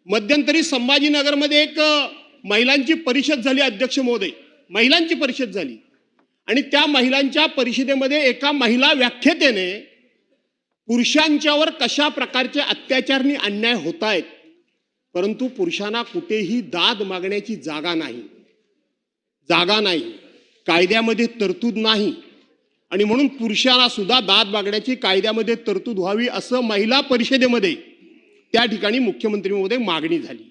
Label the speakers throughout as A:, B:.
A: मध्यंतरी संभाजीनगरमध्ये एक महिलांची परिषद झाली, अध्यक्ष महोदय, महिलांची परिषद झाली आणि त्या महिलांच्या परिषदेमध्ये एका महिला व्याख्यातेने पुरुषांच्यावर कशा प्रकारचे अत्याचार आणि अन्याय होत आहेत, परंतु पुरुषांना कुठेही दाद मागण्याची जागा नाही, कायद्यामध्ये तरतूद नाही आणि म्हणून पुरुषांना सुद्धा दाद मागण्याची कायद्यामध्ये तरतूद व्हावी असं महिला परिषदेमध्ये त्या ठिकाणी मुख्यमंत्री महोदय मागणी झाली।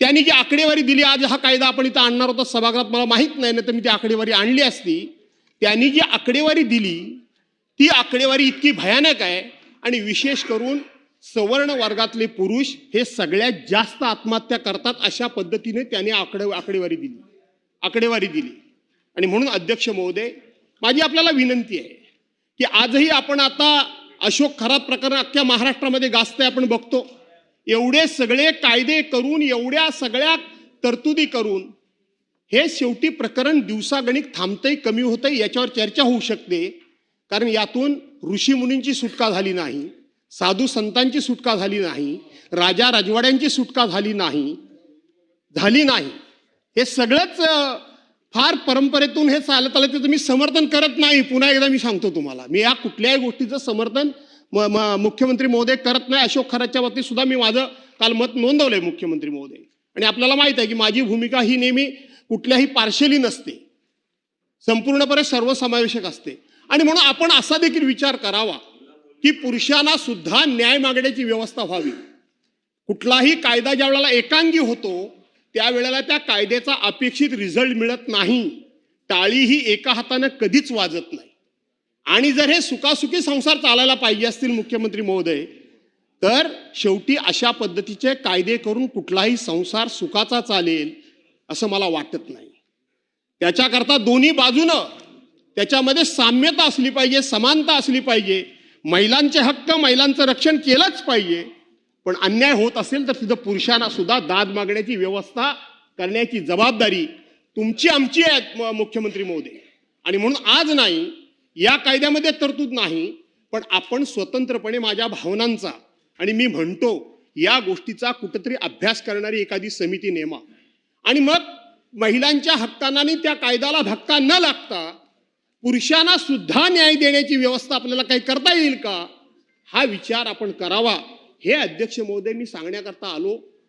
A: त्यांनी जी आकडेवारी दिली, आज हा कायदा आपण इथं आणणार होता सभागृहात, मला माहित नाही ना तर मी ती आकडेवारी आणली असती। त्यांनी जी आकडेवारी दिली ती आकडेवारी इतकी भयानक आहे आणि विशेष करून सवर्ण वर्गातले पुरुष हे सगळ्यात जास्त आत्महत्या करतात अशा पद्धतीने त्यांनी आकडेवारी दिली। आणि म्हणून अध्यक्ष महोदय, माझी आपल्याला विनंती आहे की आजही आपण आता अशोक खरात प्रकरण अख्ख्या महाराष्ट्रामध्ये गाजतंय, आपण बघतो एवढे सगळे कायदे करून, एवढ्या सगळ्या तरतुदी करून हे शेवटी प्रकरण दिवसागणिक थांबतंय, कमी होतंय, याच्यावर चर्चा होऊ शकते। कारण यातून ऋषी मुनींची सुटका झाली नाही, साधू संतांची सुटका झाली नाही, राजा राजवाड्यांची सुटका झाली नाही। हे सगळंच फार परंपरेतून हे चालत आलं, त्याचं मी समर्थन करत नाही। पुन्हा एकदा मी सांगतो तुम्हाला, मी या कुठल्याही गोष्टीचं समर्थन मुख्यमंत्री महोदय करत नाही। अशोक खरातच्या बाबतीत सुद्धा मी माझं काल मत नोंदवलंय मुख्यमंत्री महोदय, आणि आपल्याला माहित आहे की माझी भूमिका ही नेहमी कुठल्याही पार्शली नसते, संपूर्णपणे सर्वसमावेशक असते। आणि म्हणून आपण असा देखील विचार करावा की पुरुषांना सुद्धा न्याय मागण्याची व्यवस्था व्हावी। कुठलाही कायदा ज्या वेळेला एकांगी होतो त्यावेळेला त्या कायद्याचा अपेक्षित रिझल्ट मिळत नाही, टाळी ही एका हाताने कधीच वाजत नाही। आणि जर हे सुखासुखी संसार चालायला पाहिजे असतील मुख्यमंत्री महोदय, तर शेवटी अशा पद्धतीचे कायदे करून कुठलाही संसार सुखाचा चालेल असं मला वाटत नाही। त्याच्याकरता दोन्ही बाजूनं त्याच्यामध्ये साम्यता असली पाहिजे, समानता असली पाहिजे, महिलांचे हक्क, महिलांचं रक्षण केलंच पाहिजे। पण अन्याय होत असेल तर तिथं पुरुषांना सुद्धा दाद मागण्याची व्यवस्था करण्याची जबाबदारी तुमची आमची आहे मुख्यमंत्री महोदय। आणि म्हणून आज नाही, या कायद्यामध्ये तरतूद नाही, पण आपण स्वतंत्रपणे माझ्या भावनांचा आणि मी म्हणतो या गोष्टीचा कुठेतरी अभ्यास करणारी एखादी समिती नेमा आणि मग महिलांच्या हक्कांना आणि त्या कायद्याला धक्का न लागता पुरुषांना सुद्धा न्याय देण्याची व्यवस्था आपल्याला काही करता येईल का, हा विचार आपण करावा। हे अध्यक्ष महोदय मी सांगण्याकरता आलो।